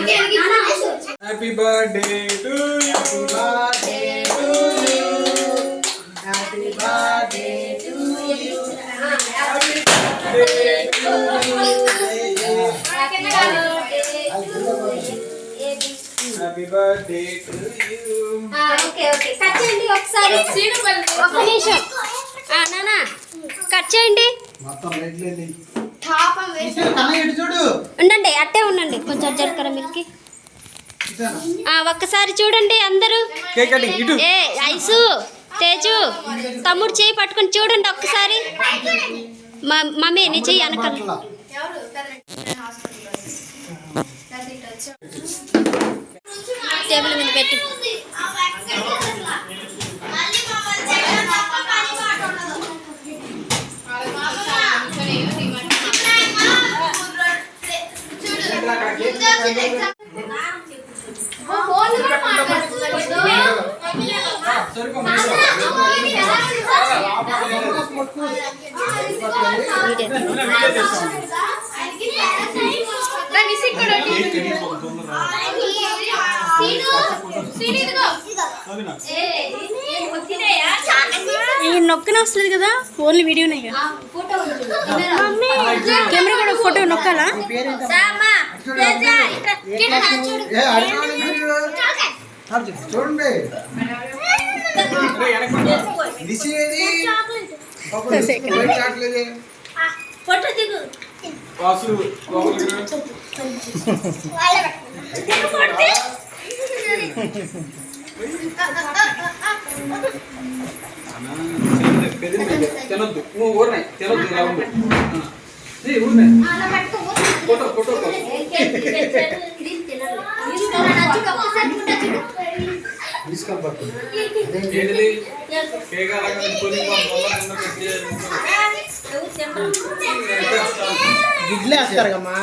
Happy birthday to you. Happy birthday to you. Happy birthday to you. Happy birthday to you. Okay okay cut చేయండి ఒకసారి ఒక్క నిమిషం నానా cut చేయండి మొత్తం రెడ్లేది తాపం వేసి కన్నయ్య ఇటు చూడు. ఉండండి అట్టే ఉండండి కొంచెం జరకరా మిల్కి ఒక్కసారి చూడండి అందరూ కేక్ కటింగ్ ఇటు. ఏ ఐసు తేజు తమ్ముడు చేయి పట్టుకొని చూడండి ఒక్కసారి మమ్మీ నీ చెయ్యి వెనకాల టేబుల్ మీద పెట్టి నొక్కన వస్తుంది కదా ఓన్లీ వీడియోనే కదా కెమెరా కూడా ఫోటో నొక్కాలా చూడండి ఫోటో దిగు వాసు తినొద్దు ఊరినాయి తినొద్దు ఇలా ఉంది ఊరినాయి ఫోటో ఫోటో గుడ్లే వేస్తారు కమ్మా